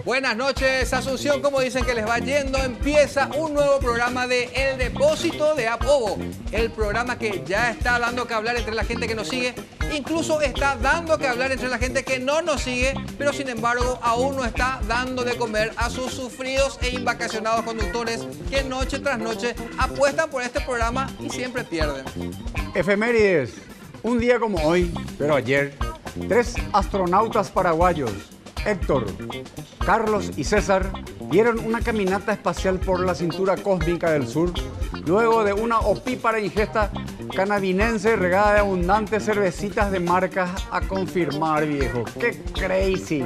Buenas noches, Asunción. ¿Cómo dicen que les va yendo? Empieza un nuevo programa de El Depósito de Apobo. El programa que ya está dando que hablar entre la gente que nos sigue. Incluso está dando que hablar entre la gente que no nos sigue, pero sin embargo aún no está dando de comer a sus sufridos e invacacionados conductores que noche tras noche apuestan por este programa y siempre pierden. Efemérides. Un día como hoy, pero ayer, 3 astronautas paraguayos, Héctor, Carlos y César, dieron una caminata espacial por la cintura cósmica del sur, luego de una opípara ingesta canadiense regada de abundantes cervecitas de marcas a confirmar, viejo. ¡Qué crazy!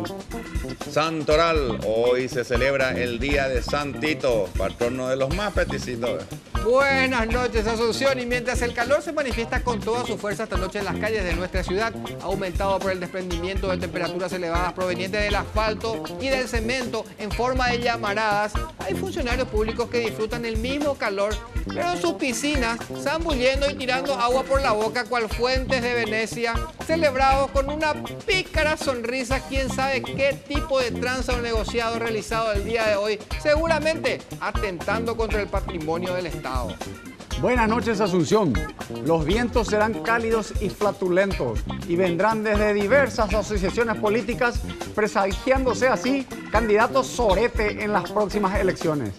Santoral, hoy se celebra el Día de San Tito, patrono de los más peticitos. Buenas noches, Asunción. Y mientras el calor se manifiesta con toda su fuerza esta noche en las calles de nuestra ciudad, aumentado por el desprendimiento de temperaturas elevadas provenientes del asfalto y del cemento en forma de llamaradas, hay funcionarios públicos que disfrutan el mismo calor, pero en sus piscinas, zambullendo y tirando agua por la boca cual fuentes de Venecia, celebrados con una pícara sonrisa, quién sabe qué tipo de tranza o negociado realizado el día de hoy, seguramente atentando contra el patrimonio del Estado. Buenas noches, Asunción. Los vientos serán cálidos y flatulentos y vendrán desde diversas asociaciones políticas, presagiándose así candidatos sorete en las próximas elecciones.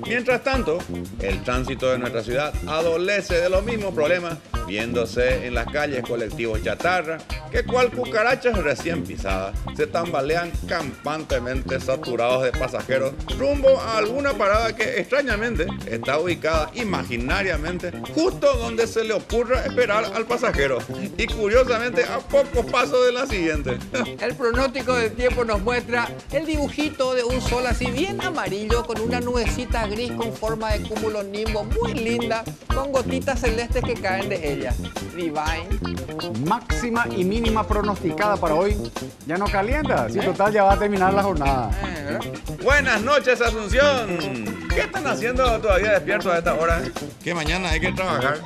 Mientras tanto, el tránsito de nuestra ciudad adolece de los mismos problemas, viéndose en las calles colectivos chatarra, que cual cucarachas recién pisadas se tambalean campantemente saturados de pasajeros rumbo a alguna parada que extrañamente está ubicada imaginariamente justo donde se le ocurra esperar al pasajero y curiosamente a pocos pasos de la siguiente. El pronóstico del tiempo nos muestra el dibujito de un sol así bien amarillo con una nubecita gris con forma de cúmulo nimbo muy linda con gotitas celestes que caen de ella. Divine. Máxima y mínima pronosticada para hoy. Ya no calienta, si total ya va a terminar la jornada. Buenas noches, Asunción. ¿Qué están haciendo todavía despiertos a esta hora? Que mañana hay que trabajar.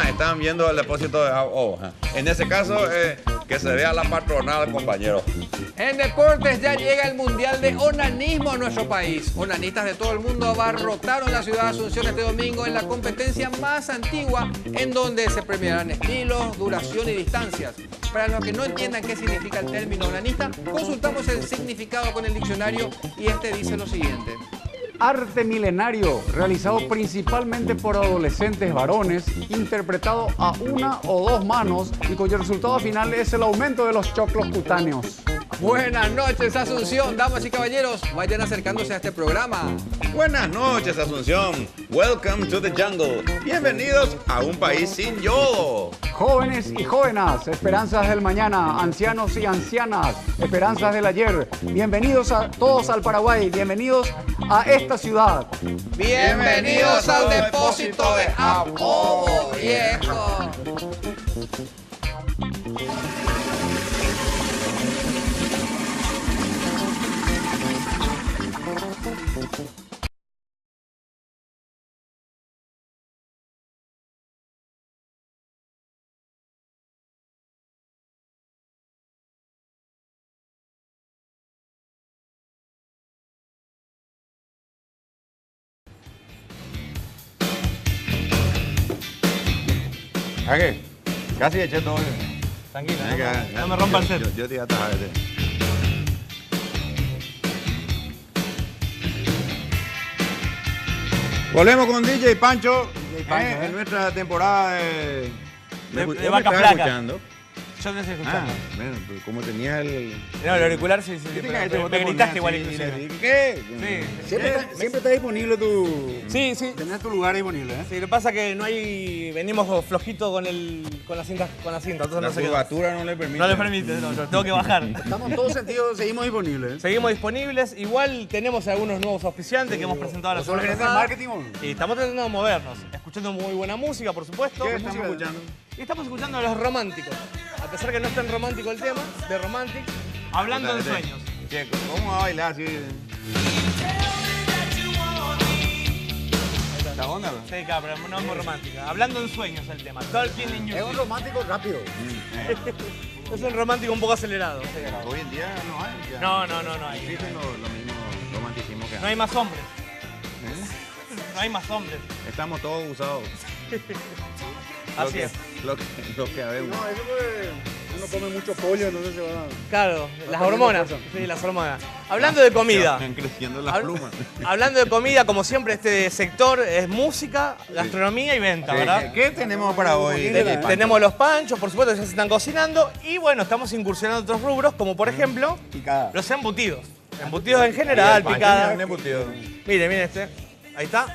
Están viendo el depósito de agua. En ese caso, que se vea la patronal, compañero. En deportes ya llega el Mundial de Onanismo a nuestro país. Onanistas de todo el mundo abarrotaron la ciudad de Asunción este domingo en la competencia más antigua, en donde se premiarán estilos, duración y distancias. Para los que no entiendan qué significa el término onanista, consultamos el significado con el diccionario y este dice lo siguiente. Arte milenario, realizado principalmente por adolescentes varones, interpretado a una o dos manos y cuyo resultado final es el aumento de los choclos cutáneos. Buenas noches, Asunción. Damas y caballeros, vayan acercándose a este programa. Buenas noches, Asunción. Welcome to the jungle. Bienvenidos a un país sin yodo. Jóvenes y jóvenes, esperanzas del mañana, ancianos y ancianas, esperanzas del ayer. Bienvenidos a todos al Paraguay, bienvenidos a esta ciudad. Bienvenidos al depósito de Apobo, viejo. ¿A qué? Casi eché todo. Tranquilo, no me rompa el set. Yo te iba a atajar ese. Volvemos con DJ Pancho, en nuestra temporada de vaca flaca. Escuchando? Yo no estoy escuchando. Bueno, pues como tenía el... No, el auricular sí. Me gritaste igual inclusive. ¿Qué? Sí. Siempre está disponible tu... Sí. Tenés tu lugar disponible, ¿eh? Sí, lo que pasa es que no hay... Venimos flojito con la cinta, entonces La no sé qué. curvatura no le permite. No le permite, no, yo tengo que bajar. Estamos en todos sentidos, seguimos disponibles. Seguimos disponibles, igual tenemos algunos nuevos auspiciantes que hemos presentado la semana gerente de pasada. marketing? Y estamos tratando de movernos, escuchando muy buena música, por supuesto. ¿Qué estamos escuchando? Y estamos escuchando a Los Románticos. A pesar que no es tan romántico el tema, de Romantic, hablando en sueños. Che, ¿cómo va a bailar así? esta onda. Sí, claro, pero no es muy romántica. Hablando en sueños el tema. Talking in your Es un romántico rápido. Es un romántico un poco acelerado. Hoy en día no hay. Ya. No hay. Existen los mismos romanticismos que No hay más hombres. ¿Eh? No hay más hombres. Estamos todos usados. Así es. Lo que habemos. No, eso porque uno come mucho pollo, entonces se va a... Claro, las perdiendo hormonas. fuerza. Sí, las hormonas. Hablando de comida. Están creciendo las Hab- plumas. Hablando de comida, como siempre, este sector es música, gastronomía y venta, ¿verdad? ¿Qué tenemos para hoy? Tenemos los panchos, por supuesto, ya se están cocinando. Y bueno, estamos incursionando en otros rubros, como por ejemplo, Picada. los embutidos. Embutidos en general, picadas. Mire, Mire este. Ahí está.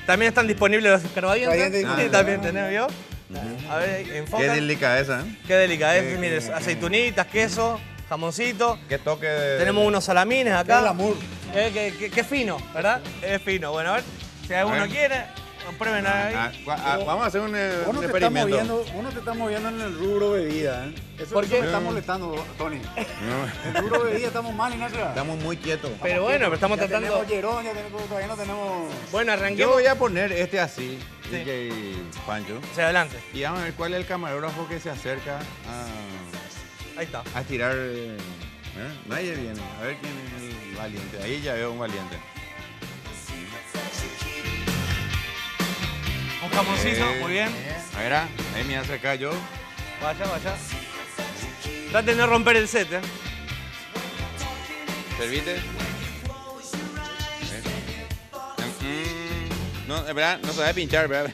También están disponibles los escarbadientes. Escarbadientes. Sí, también tenemos, ¿vio? A ver, Qué enfoca. delicadeza, ¿eh? Qué delicadeza. Mire, aceitunitas, queso, jamoncito. Qué toque de... Tenemos unos salamines Qué acá. glamour. Qué fino, ¿verdad? Es fino. Bueno, a ver, si alguno ver. quiere, prueben ahí. Vamos a hacer un Uno te, está experimento. moviendo, uno te está moviendo en el rubro bebida, ¿eh? Eso ¿Por eso qué? me está molestando, Tony. No, En el rubro bebida estamos mal, Ignacio. estamos muy quietos. Pero bueno, pero estamos Ya tratando. tenemos Llerón, ya tenemos, todavía no tenemos... Bueno, Yo arranquemos. voy a poner este así, Sí. DJ Pancho. Hacia adelante. Y vamos a ver cuál es el camarógrafo que se acerca Ahí está. a estirar. Nadie viene. A ver quién es el valiente. Ahí ya veo un valiente. Un jamoncito, muy bien. A ver, ahí me acerca yo. Vaya. Traten de no romper el set, ¿eh? ¿Servite? No, es verdad, no sabe pinchar, ¿verdad?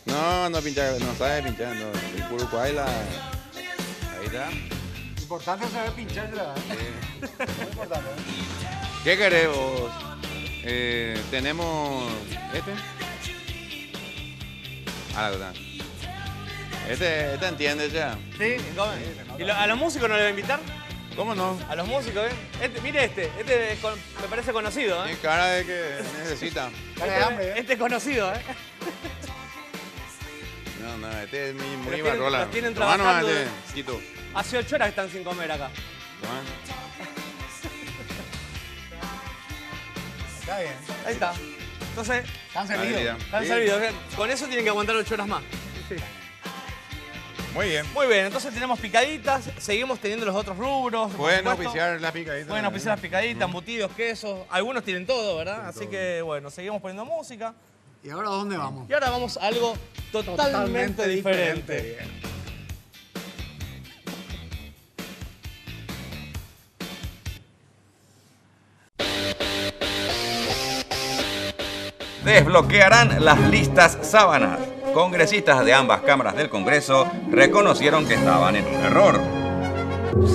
No pinchar, no sabe pinchar. No. El Uruguay la... Ahí está. Importante es saber pincharla. Muy importante, ¿eh? ¿Qué querés vos? Tenemos... ¿Este? Ah, la verdad. Este entiende ya. Sí, ¿cómo? ¿Y a los músicos no le va a invitar? ¿Cómo no? A los músicos, ¿eh? Mire este es me parece conocido, ¿eh? Tiene cara de que necesita. Cara de hambre, ¿eh? Este es conocido, ¿eh? No, este es muy Pero tienen- barrola. los tienen Tomá nomás trabajando- este, Quito. Hace 8 horas que están sin comer acá. Tomá. Está bien. Ahí está. Entonces, Están servidos. Habilidad. están Sí. servidos. Con eso tienen que aguantar 8 horas más. Muy bien. Muy bien, entonces tenemos picaditas, seguimos teniendo los otros rubros. por Pueden supuesto. oficiar la picadita. Pueden oficiar las picaditas, embutidos, quesos. Algunos tienen todo, ¿verdad? Así que, bueno, seguimos poniendo música. ¿Y ahora a dónde vamos? Y ahora vamos a algo totalmente diferente. Desbloquearán las listas sábanas. Congresistas de ambas cámaras del Congreso reconocieron que estaban en un error.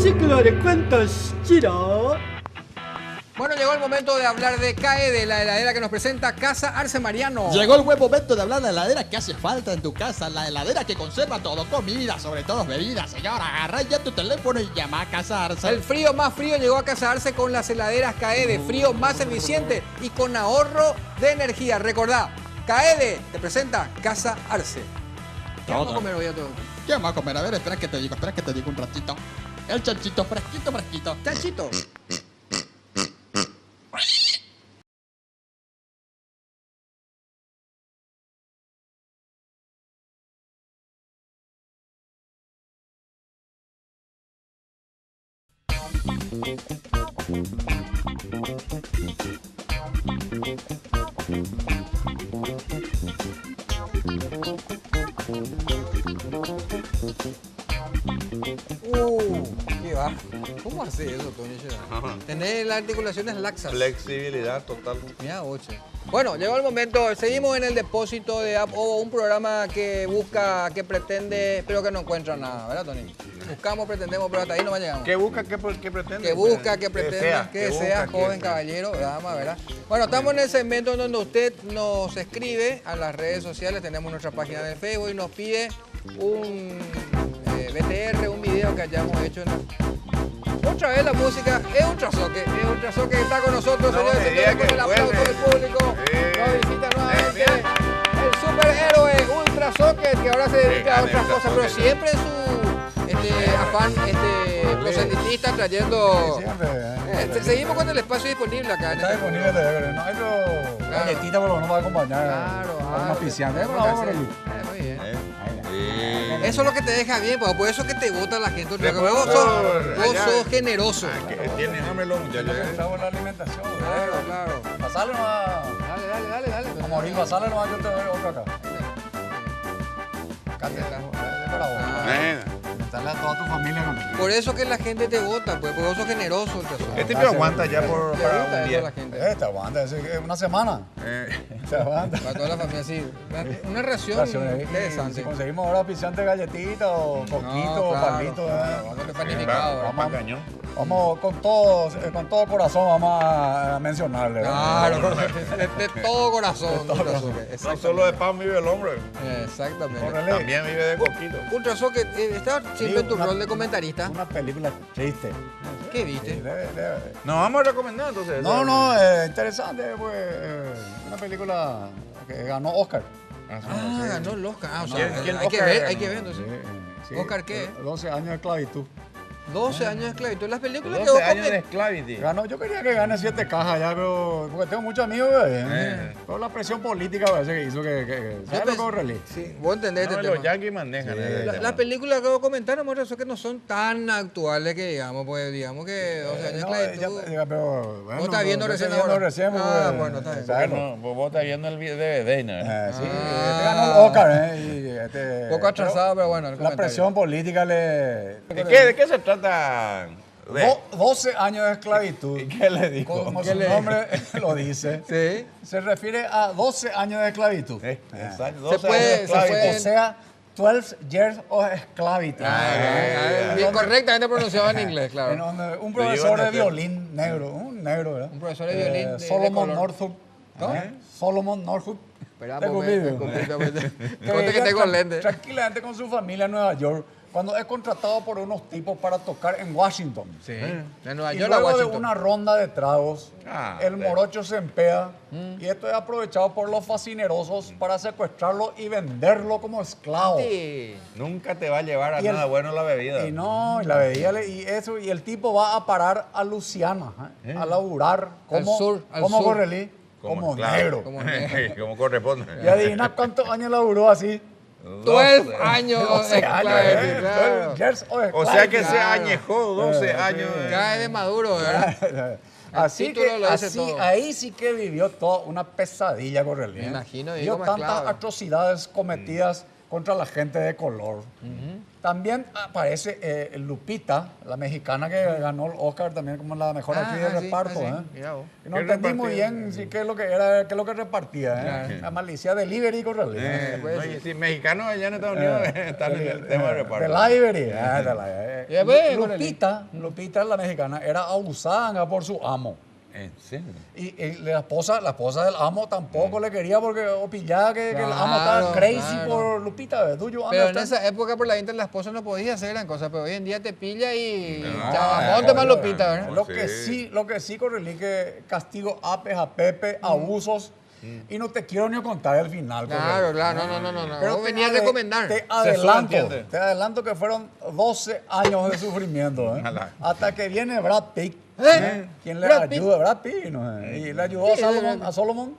Ciclo de cuentos Chiro. Bueno, llegó el momento de hablar de CAE, la heladera que nos presenta Casa Arce Mariano. Llegó el buen momento de hablar de la heladera que hace falta en tu casa, la heladera que conserva todo, comida, sobre todo bebidas. Señora, agarra ya tu teléfono y llama a Casa Arce. El frío más frío llegó a Casa Arce con las heladeras CAEDE, frío más eficiente y con ahorro de energía. Recordá, CAEDE te presenta Casa Arce. ¿Qué vamos a comer hoy a todos? ¿Qué vamos a comer? A ver, espera que te digo un ratito. El chanchito fresquito. Chanchito. ¿Qué va? ¿Cómo hace eso, Tony? Tenés las articulaciones laxas. Flexibilidad total. Mira, 8. Bueno, llegó el momento. Seguimos en el depósito de o un programa que busca, que pretende, pero que no encuentra nada, ¿verdad, Tony? Buscamos, pretendemos, pero hasta ahí no llegamos. ¿Qué busca? ¿Qué pretende? Que busca, que pretende, que desea, joven, caballero, dama, ¿verdad? Bueno, estamos en el segmento en donde usted nos escribe a las redes sociales, tenemos nuestra página de Facebook y nos pide un BTR, un video que hayamos hecho. Otra vez la música es Ultrasoque que está con nosotros, No señores y me señores, diga con que el aplauso vuelve. del público. Nos visita nuevamente el superhéroe Ultrasoque, que ahora se dedica a otras cosas, pero siempre en su afán proselitista trayendo... Siempre. Seguimos con el espacio disponible acá. Está disponible de no hay galletita, pero no va a acompañar. Claro, Una pisciana. Muy bien. Eso es lo que te deja bien, pues, por eso es que te vota la gente. Porque Después, vos sos generoso. Tienen hambre los muchachos. Pensamos en la alimentación. Claro. Pasale nomás. Dale. A morir, pasale nomás, yo te doy otro acá. Cátela. Para vos. Dale a toda tu familia conmigo. Por eso que la gente te vota, pues, porque vos sos generoso. Este me aguanta ya Le para gusta un eso a día. la gente. Te aguanta, es una semana. Te aguanta. Para toda la familia, sí. Una ración Si interesante. conseguimos ahora pisante galletitas o coquito o palito. Vamos a panificado. Vamos al cañón. Vamos con todo corazón, vamos a mencionarle. Claro, de todo corazón. No solo de pan vive el hombre, Exactamente. Órale. también vive de coquito. Ultraso, que estaba siempre en tu Una- rol de comentarista. Una película triste. ¿Qué viste? Nos vamos a recomendar entonces. No, interesante, pues. Una película que ganó Oscar. Ah, ganó el Oscar. Ah, o sea, ¿Quién hay que Oscar ver, ganó? hay que ver entonces. Sí. ¿Oscar qué? 12 años de esclavitud. 12 años de esclavitud. Las películas que 12 vos años de comen- esclavity. Ganó, yo quería que gane 7 cajas ya, pero porque tengo muchos amigos, Toda la presión política parece que hizo que ¿sabes lo que es relief? Sí, vos entendés No, este los tema. yankees manejan. el tema. Las películas que vos comentaron, eso que no son tan actuales que digamos, pues digamos que 12 años de No, esclavitud. pero bueno, ¿Vos estás viendo yo recién estoy viendo ahora? recién, Ah, porque, bueno, está bien. ¿sabes? No, vos estás viendo el DVD, ¿no? Sí, ganó el Oscar, Poco atrasado, pero bueno, el La comentario. presión política le... ¿De qué se trata? 12 años de esclavitud. ¿Qué le dijo? Como su nombre lo dice, Sí. se refiere a 12 años de esclavitud. Exacto. Se 12 puede- años de se puede- esclavitud. O sea, 12 years of esclavity. Bien correctamente pronunciado en inglés, En claro. donde un Te profesor llevan de a hacer- violín negro, un negro, ¿verdad? Un profesor de violín de Solomon color. Northup. Solomon Northup. Espera, de porque- Cupido. Conte que tengo lentes. Tranquilamente con su familia en Nueva York, cuando es contratado por unos tipos para tocar en Washington. Sí. De Nueva Y York a luego de Washington. una ronda de tragos, Ah, el sí. morocho se empea y esto es aprovechado por los fascinerosos para secuestrarlo y venderlo como esclavo. Sí. Nunca te va a llevar a Y el- nada bueno la bebida. Y no, y la bebida y eso, y el tipo va a parar a Luciana, a laburar como, sur, al como sur. gorrelí, como claro, negro. Como negro. Como corresponde. Y adivina cuántos años laburó así. 12 años 12 de años, esclavitud, claro. 12 years of O sea que se esclavitud. añejó 12 años. Cae de maduro, ¿verdad? Así título que lo dice así, todo. ahí sí que vivió toda una pesadilla Correlí. Me imagino, Vio como tantas esclavo. atrocidades cometidas contra la gente de color. También aparece Lupita, la mexicana que ganó el Oscar también como la mejor actriz de reparto. sí. ¿eh? Mira vos. Y no ¿Qué entendí muy repartía? bien sí, qué es lo que era, qué es lo que repartía. La malicia delivery Correlí. No, y si mexicanos allá en Estados Unidos están en el tema de reparto. Delivery. Ya ves, Lupita, la mexicana, era abusada por su amo. ¿En serio? Y la esposa del amo tampoco le quería porque opillaba que el amo estaba Claro, crazy claro. por Lupita. ¿Ves? Do you Pero en understand? esa época por la Inter la esposa no podía hacer gran cosa, pero hoy en día te pilla y No, ya, ponte más lopita, ¿verdad? Sí. Lo que sí, Correlí, que castigo apes a Pepe, abusos, y no te quiero ni contar el final. Claro, Correlí. claro, no. Pero Vos te venías a ade- recomendar. Te adelanto, entiende. te adelanto que fueron 12 años de sufrimiento. Ojalá. Hasta que viene Brad Pitt. ¿Quién le Brad Pitt. ayuda? Brad Pitt. ¿no? Y le ayudó a Solomon.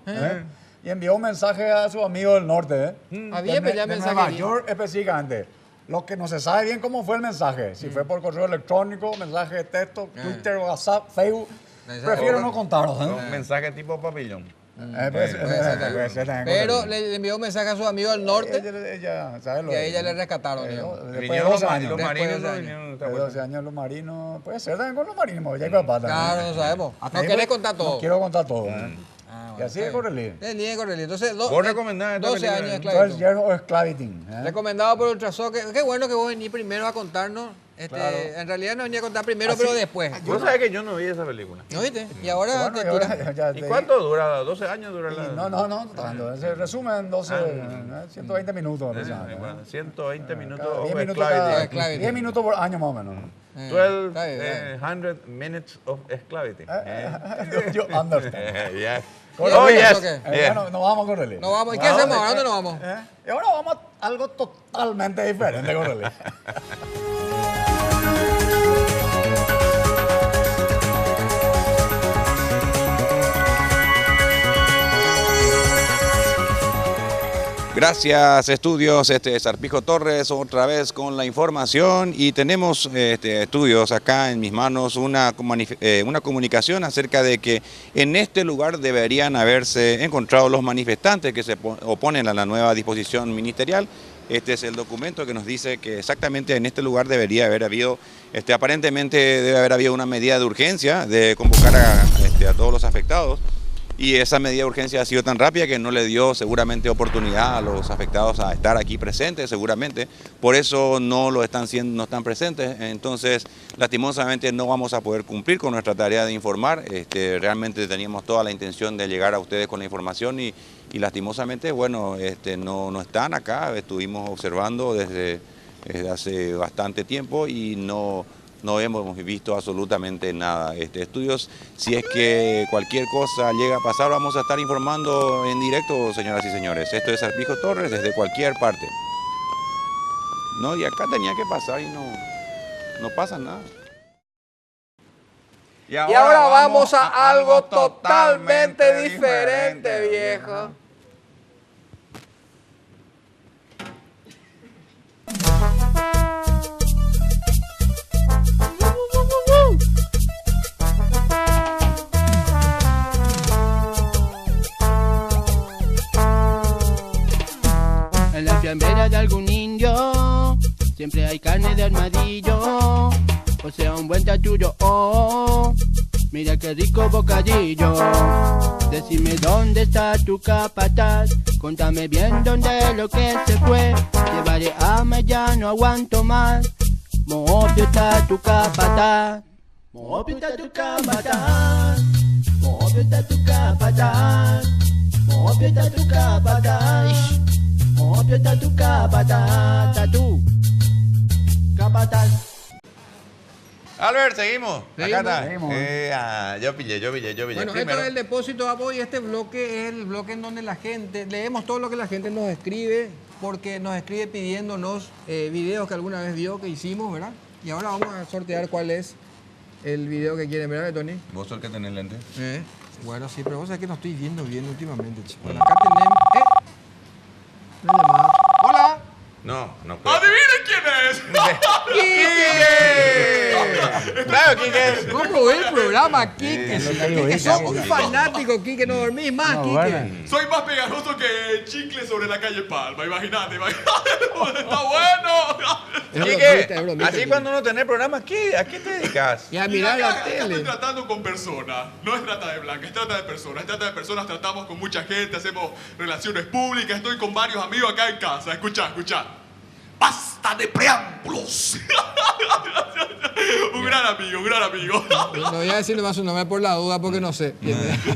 Y envió un mensaje a su amigo del norte. Había de, ya de mensaje Nueva ahí. York específicamente. Lo que no se sabe bien cómo fue el mensaje. Si fue por correo electrónico, mensaje de texto, Twitter, WhatsApp, Facebook. Prefiero no contarlo. Un mensaje tipo papillón. Puede ser también, Pero Correlí. le envió un mensaje a su amigo del norte Ella, ¿sabes lo y a de- ella le rescataron. digamos. Después de Vinieron 12 los años. marinos, Después de no 12 vinieron esta De vuelta. 12 años los marinos. Puede ser también con los marinos, ya hay que pata. Claro, no sabemos. Hasta No ahí querés voy- contar todo. No quiero contar todo. Ah, Y bueno, así está es Correlí. bien. Bien, Correlí. Entonces, ¿Vos recomendás esta 12 película? años de 12 esclavitud. years of esclavity. Recomendado por Ultraso. Qué bueno que vos venís primero a contarnos. Claro. En realidad no venía a contar primero, Así- pero después. Vos sabés que yo no vi esa película. ¿No viste? Y ahora Bueno, te y ahora tiras. ya ¿Y te- cuánto dura? ¿12 años dura la...? No, tanto. Se resume en 12, 120 minutos. Bueno, 120 minutos 10 of minutos, esclavity. Esclavity. 10 minutos por año más o menos. 12 Está bien, está bien. 100 minutes of esclavity. Yo understand. Yes. Correcto, Oh, yes. ok. Yes. Bueno, nos vamos, Correlí. No vamos. ¿Y qué hacemos ahora? ¿Dónde nos vamos? Y ahora vamos a algo totalmente diferente, Correlí. Gracias, estudios. Este es Arpijo Torres otra vez con la información y tenemos estudios acá en mis manos una comunicación acerca de que en este lugar deberían haberse encontrado los manifestantes que se oponen a la nueva disposición ministerial. Este es el documento que nos dice que exactamente en este lugar debería haber habido, aparentemente debe haber habido una medida de urgencia de convocar a todos los afectados. Y esa medida de urgencia ha sido tan rápida que no le dio seguramente oportunidad a los afectados a estar aquí presentes, seguramente. Por eso no están presentes. Entonces, lastimosamente no vamos a poder cumplir con nuestra tarea de informar. Realmente teníamos toda la intención de llegar a ustedes con la información y lastimosamente, bueno, no están acá. Estuvimos observando desde hace bastante tiempo y no hemos visto absolutamente nada. Estudios, si es que cualquier cosa llega a pasar, vamos a estar informando en directo, señoras y señores. Esto es Arpijo Torres desde cualquier parte. No, y acá tenía que pasar y no pasa nada. Y ahora vamos a algo totalmente diferente, viejo. En la fiambera de algún indio siempre hay carne de armadillo, o sea un buen tachullo, oh, mira qué rico bocadillo. Decime dónde está tu capataz, contame bien dónde lo que se fue, llevaré hambre, ya no aguanto más. Moopio está tu capataz, Moopio está tu capataz, Moopio está tu capataz, Moopio está tu capataz. Moopio está tu capataz, tu capataz. Albert, seguimos. Seguimos. Acá está. Seguimos. Yo pillé. Bueno, Primero, esto es el depósito de apoyo y este bloque es el bloque en donde la gente, leemos todo lo que la gente nos escribe, porque nos escribe pidiéndonos videos que alguna vez vio que hicimos, ¿verdad? Y ahora vamos a sortear cuál es el video que quieren, ¿verdad, Tony? ¿Vos sos el que tenés lente? Bueno, sí, pero vos sabés que no estoy viendo bien últimamente, chico. Bueno, acá tenemos... una llamada. ¡Hola! No. ¡Adivinen quién es! ¡Quique! Claro, Quique. ¿Cómo ve el programa, Quique? Quique, sos un fanático, Quique, no dormís más, No, Quique. bueno. Soy más pegajoso que chicle sobre la calle Palma, imagínate. ¡Está bueno! Quique, así cuando uno tiene programas, ¿a qué te dedicas? Y a Y mirar la acá estoy tele. tratando con personas, no es trata de blancas, es trata de personas, tratamos con mucha gente, hacemos relaciones públicas, estoy con varios amigos acá en casa, escuchá. ¡Basta de preámbulos! Un gran amigo. No voy a decir nomás su nombre por la duda porque no sé.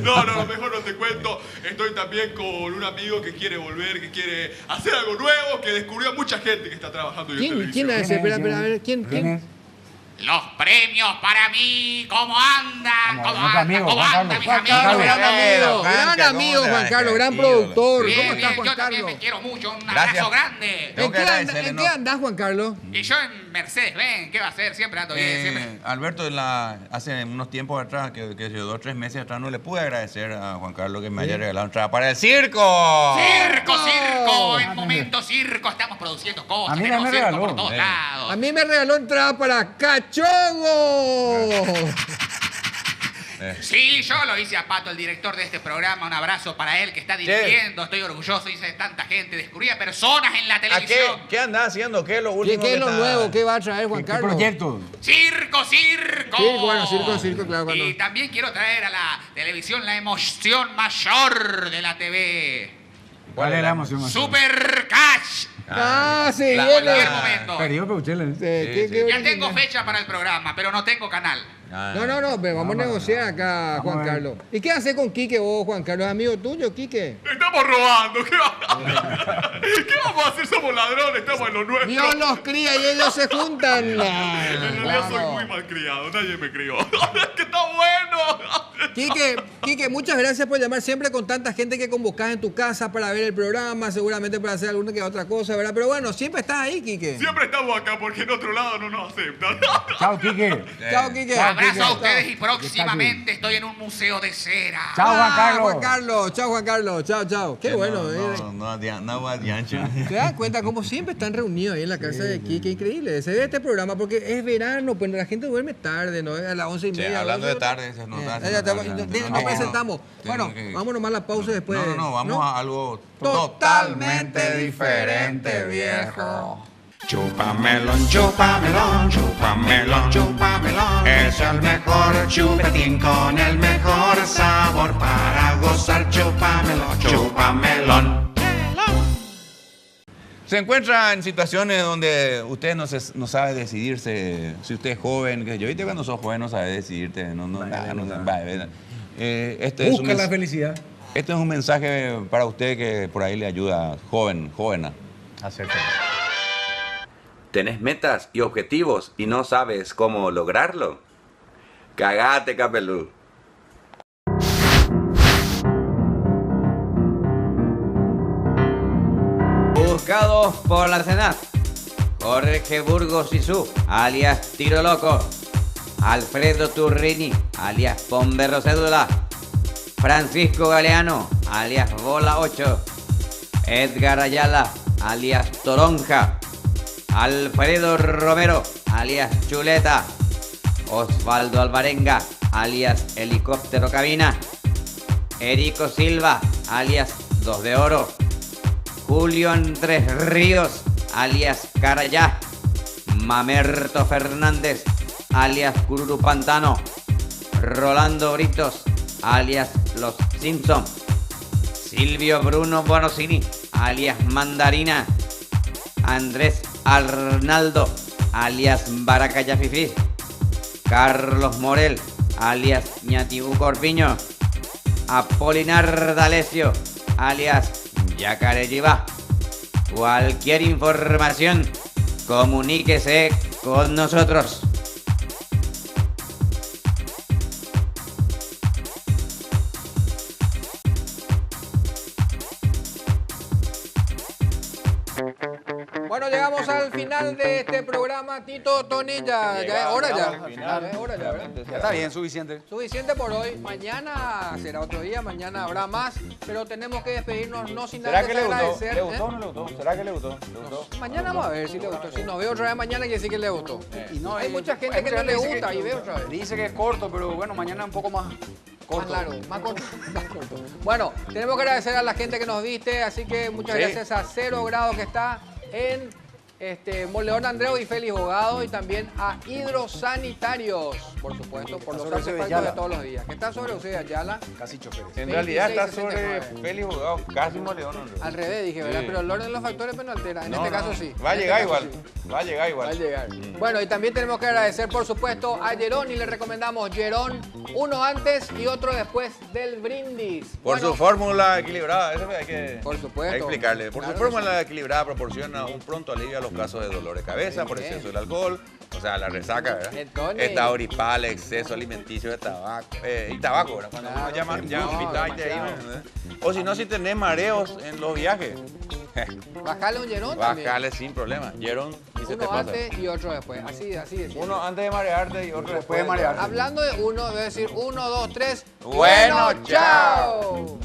No, mejor no te cuento. Estoy también con un amigo que quiere volver, que quiere hacer algo nuevo, que descubrió a mucha gente que está trabajando en ¿Quién televisión. es ese? Espera, a ver, ¿quién? Los premios para mí, ¿cómo andan? Como ¿Cómo nuestro andan? amigo, ¿Cómo Juan andan, mis Carlos. amigos? Juan Gran amigo, Juan, gran ¿cómo amigo, te Juan va? Carlos, gran Ídolo. productor. Bien, ¿Cómo estás, bien, Juan yo también Carlos? me quiero mucho, un Gracias. abrazo grande. Tengo que agradecerle, ¿En ¿no? qué andás, Juan Carlos? Y yo en Mercedes-Benz, ¿qué va a hacer? Siempre ando bien, siempre. Alberto, hace unos tiempos atrás, que 2 o 3 meses atrás, no le pude agradecer a Juan Carlos que me haya regalado entrada para el circo. ¡Circo! En momento circo, estamos produciendo cosas. A mí tenemos me circo regaló. por todos lados. A mí me regaló entrada para Cachongo. Sí, yo lo hice a Pato, el director de este programa. Un abrazo para él que está dirigiendo. Estoy orgulloso, hice de tanta gente. Descubrí a personas en la ¿A televisión. qué andás haciendo? ¿Qué es lo último ¿Qué es que lo está- nuevo? ¿Qué va a traer Juan ¿Qué Carlos? proyecto? ¡Circo! Circo, claro, cuando- Y también quiero traer a la televisión la emoción mayor de la TV. ¿Cuál es la emoción más? Super Catch. Sí, En viene. cualquier momento. Perdió Peuchele. Ya tengo fecha para el programa, pero no tengo canal. No, pero vamos a negociar acá, Vamos Juan a ver. Carlos. ¿Y qué hace con Quique vos, Juan Carlos? ¿Es amigo tuyo, Quique? Estamos robando, ¿qué vamos a hacer? Somos ladrones, estamos en lo nuestro. Dios los cría y ellos se juntan. En realidad soy muy malcriado, nadie me crió. ¡Que está bueno! Quique, muchas gracias por llamar siempre con tanta gente que convocás en tu casa para ver el programa, seguramente para hacer alguna que otra cosa, ¿verdad? Pero bueno, siempre estás ahí, Quique. Siempre estamos acá porque en otro lado no nos aceptan. Chao, Quique. Chao, Quique. Chao, abrazo a ustedes y próximamente estoy en un museo de cera. Chao, Juan Carlos. Juan Carlos, chao, Juan Carlos. Chao, chao. Qué bueno. No, adiante. ¿Te das cuenta cómo siempre están reunidos ahí en la casa de aquí? Qué increíble. Se ve este programa porque es verano, pues la gente duerme tarde, ¿no? A las 11:30. Hablando de tarde, Nos presentamos. Bueno, vamos nomás a la pausa y después. No, vamos a algo totalmente diferente, viejo. Chupamelón, chupamelón, chupamelón, chupamelón. Es el mejor chupetín con el mejor sabor para gozar. Chupamelón, chupamelón. Se encuentra en situaciones donde usted no sabe decidirse, si usted es joven, que yo viste cuando sos joven no sabes decidirte, Busca la felicidad. Este es un mensaje para usted que por ahí le ayuda, jovena. Acércate. ¿Tenés metas y objetivos y no sabes cómo lograrlo? Cagate, capelú. Buscados por la Senat, Jorge Burgos Isú, alias Tiro Loco, Alfredo Turrini, alias Pomberro Cédula, Francisco Galeano, alias Bola 8, Edgar Ayala, alias Toronja, Alfredo Romero, alias Chuleta, Osvaldo Alvarenga, alias Helicóptero Cabina, Erico Silva, alias 2 de Oro, Julio Andrés Ríos, alias Carayá, Mamerto Fernández, alias Cururu Pantano, Rolando Britos, alias Los Simpson, Silvio Bruno Bonosini, alias Mandarina, Andrés Arnaldo, alias Baracaya Fifi, Carlos Morel, alias Ñatibú Corpiño, Apolinar D'Alessio, alias Yacareyibá. Cualquier información, comuníquese con nosotros. Bueno, llegamos al final de este programa, Tito, Tony, ya es hora ya. ¿Verdad? Ya está bien, suficiente. Suficiente por hoy. Mañana será otro día, mañana habrá más, pero tenemos que despedirnos no sin ¿Será antes que le gustó? agradecer. ¿Le gustó o no le gustó? ¿Será que le gustó? Mañana vamos a ver si le gustó. Si nos ve otra vez mañana, quiere decir que le gustó. Y no, hay mucha gente que no le gusta y ve otra vez. Dice que es corto, pero bueno, mañana un poco más corto. Más largo, más corto, más corto. Bueno, tenemos que agradecer a la gente que nos viste, así que muchas gracias a 0 Grado que está en Moleón Andreu y Félix Bogado, y también a Hidrosanitarios, por supuesto, por los artefactos de todos los días. ¿Qué está sobre usted, Ayala? Casi choferes. En realidad está sobre Félix Bogado, casi Moleón Andreu. Al revés dije, ¿verdad? Pero el orden de los factores no altera. En este caso sí. Va a llegar igual. Va a llegar igual. Va a llegar. Bueno, y también tenemos que agradecer, por supuesto, a Jerón, y le recomendamos Jerón, uno antes y otro después del brindis. Por su fórmula equilibrada, eso hay que, por supuesto, hay que explicarle. Por su fórmula equilibrada proporciona un pronto alivio a los casos de dolor de cabeza por exceso del alcohol, o sea, la resaca, ¿verdad? Estado gripal, exceso alimenticio de tabaco, y tabaco, ¿verdad? Cuando uno llama o si no, si tenés mareos en los viajes. Bajale un Jerón también. Bajale sin problema. Jerón, y se te uno pasa. Antes y otro después. Así de uno antes de marearte y otro después de marearte. Hablando de uno, voy a decir 1, 2, 3. Bueno, chao.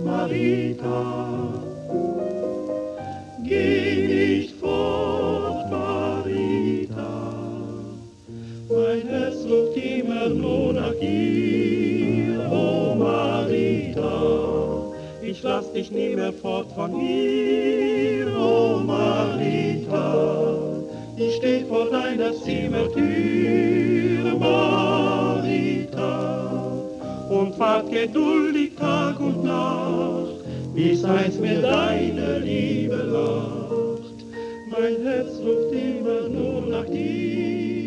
Marita, geh nicht fort, Marita. Mein Herz ruft immer nur nach dir, oh Marita. Ich lass dich nie mehr fort von hier, oh Marita. ich steh vor deiner Zimmertür, Marita, und wart geduldig Tag und Nacht, bis einst mir deine Liebe lacht. Mein Herz ruft immer nur nach dir.